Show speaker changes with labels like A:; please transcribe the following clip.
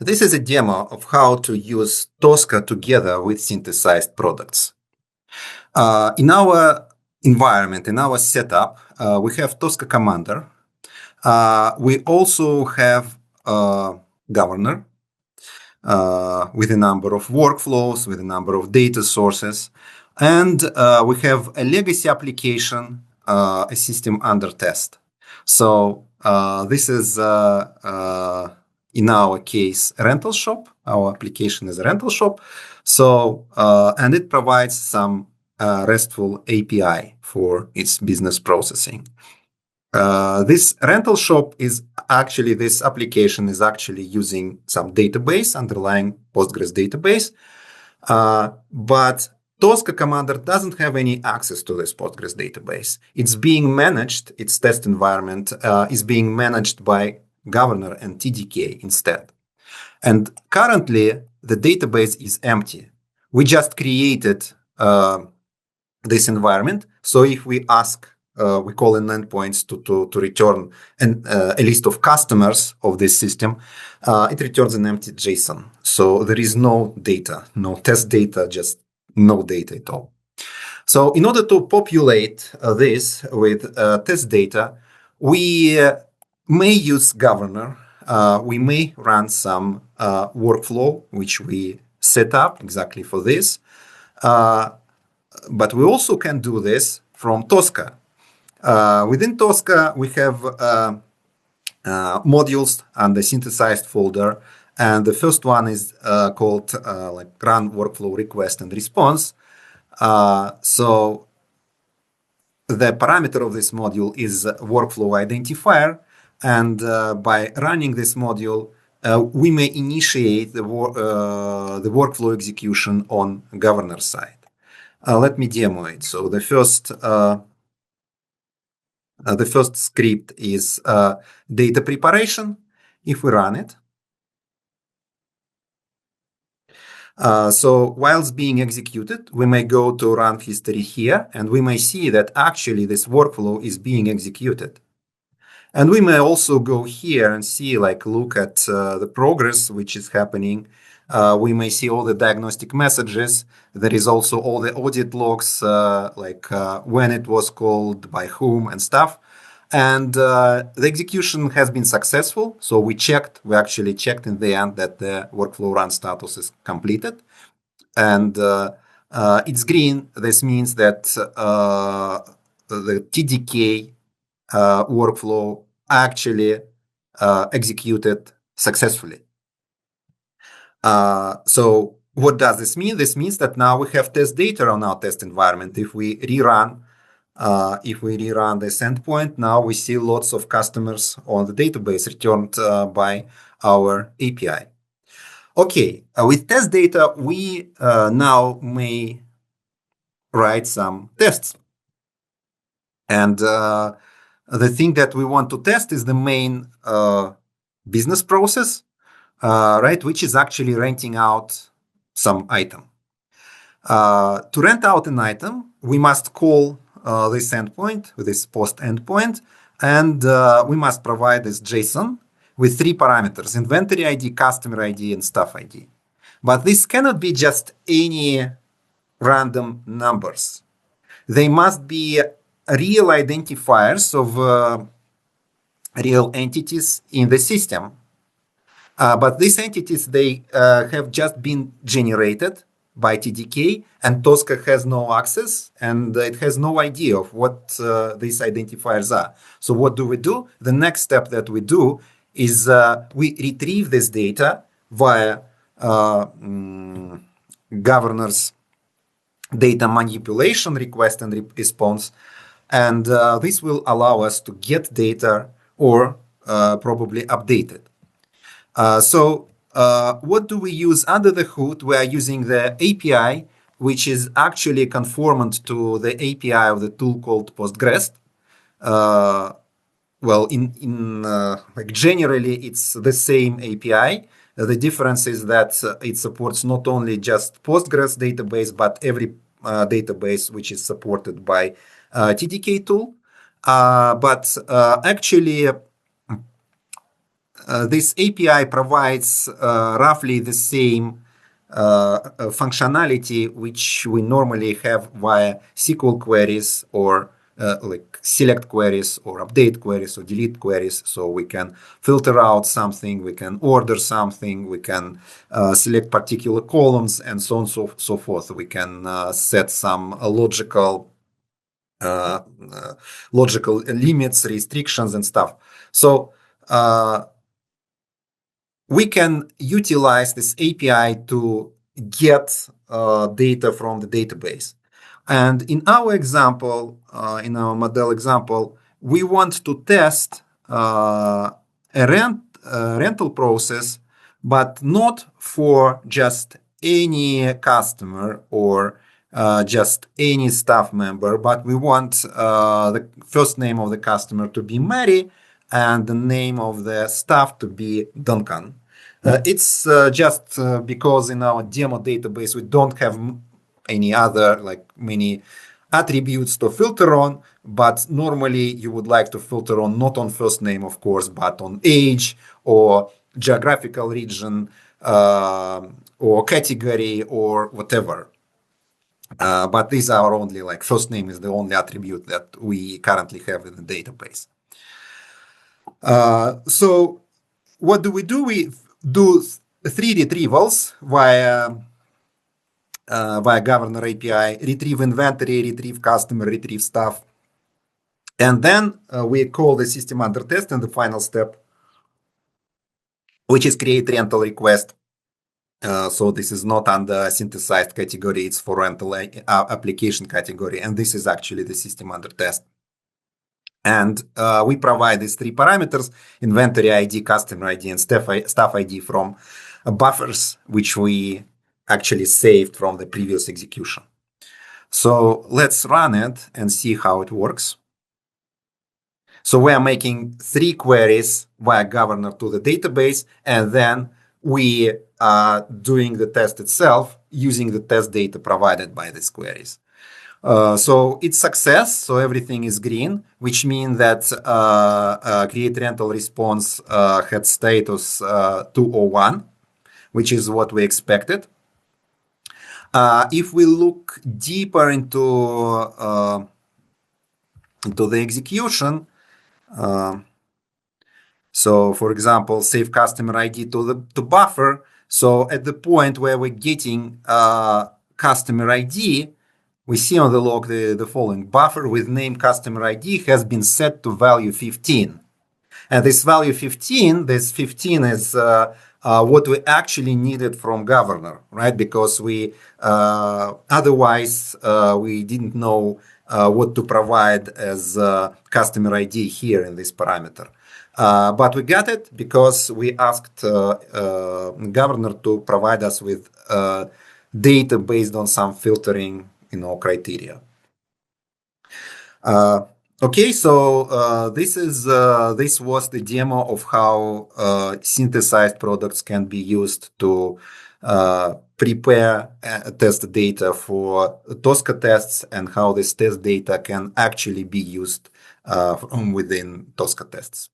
A: This is a demo of how to use Tosca together with synthesized products. In our environment, in our setup, we have Tosca Commander. We also have Governor with a number of workflows, with a number of data sources. And we have a legacy application, a system under test. So this is, in our case, a rental shop. Our application is a rental shop. So, and it provides some RESTful API for its business processing. This rental shop this application is actually using some database, underlying Postgres database. But Tosca Commander doesn't have any access to this Postgres database. It's being managed, its test environment is being managed by Governor and TDK instead. And currently, the database is empty. We just created this environment. So if we ask, we call in endpoints to return a list of customers of this system, it returns an empty JSON. So there is no data, no test data, just no data at all. So in order to populate this with test data, we may use Governor. We may run some workflow, which we set up exactly for this. But we also can do this from Tosca. Within Tosca, we have modules and the synthesized folder. And the first one is called run workflow request and response. So the parameter of this module is workflow identifier. And by running this module, we may initiate the workflow execution on Governor side. Let me demo it. So the first script is data preparation. If we run it, so whilst being executed, we may go to run history here, and we may see that actually this workflow is being executed. And we may also go here and see, look at the progress which is happening. We may see all the diagnostic messages. There is also all the audit logs, when it was called, by whom, and stuff. And the execution has been successful. So we actually checked in the end that the workflow run status is completed. And it's green. This means that the TDK workflow actually executed successfully. So what does this mean? This means that now we have test data on our test environment. If we rerun this endpoint, now we see lots of customers on the database returned by our API. Okay, with test data, we now may write some tests. And the thing that we want to test is the main business process, right, which is actually renting out some item. To rent out an item, we must call this endpoint, this post endpoint, and we must provide this JSON with 3 parameters: inventory ID, customer ID, and staff ID. But this cannot be just any random numbers. They must be real identifiers of real entities in the system. But these entities, they have just been generated by TDK, and Tosca has no access, and it has no idea of what these identifiers are. So what do? The next step that we do is we retrieve this data via Governor's data manipulation request and response. And this will allow us to get data or probably update it. So what do we use under the hood? We are using the API, which is actually conformant to the API of the tool called Postgres. Well, generally, it's the same API. The difference is that it supports not only just Postgres database, but every database which is supported by TDK tool. But actually, this API provides roughly the same functionality which we normally have via SQL queries or like select queries or update queries or delete queries. So we can filter out something, we can order something, we can select particular columns, and so on so forth. We can set some logical limits, restrictions, and stuff. So we can utilize this API to get data from the database. And in our example, in our model example, we want to test a rental process, but not for just any customer or just any staff member, but we want the first name of the customer to be Mary and the name of the staff to be Duncan. It's just because in our demo database we don't have any other like many attributes to filter on, but normally you would like to filter on not on first name, of course, but on age or geographical region or category or whatever. But these are only like first name is the only attribute that we currently have in the database. So what do? We do 3 retrievals via Governor API: retrieve inventory, retrieve customer, retrieve staff. And then we call the system under test in the final step, which is create rental request. So this is not under synthesized category, it's for rental application category. And this is actually the system under test. And we provide these 3 parameters: inventory ID, customer ID, and staff ID from buffers, which we actually saved from the previous execution. So let's run it and see how it works. So we are making 3 queries via Governor to the database, and then we are doing the test itself using the test data provided by these queries. So it's success. So everything is green, which means that create rental response had status 201, which is what we expected. If we look deeper into the execution, so for example, save customer ID to buffer. So at the point where we're getting customer ID, we see on the log the following: buffer with name customer ID has been set to value 15. And this value 15, this 15 is what we actually needed from Governor, right? Because we otherwise we didn't know what to provide as customer ID here in this parameter. But we got it because we asked Governor to provide us with data based on some filtering, criteria. Okay, so this was the demo of how synthesized products can be used to prepare test data for Tosca tests, and how this test data can actually be used within Tosca tests.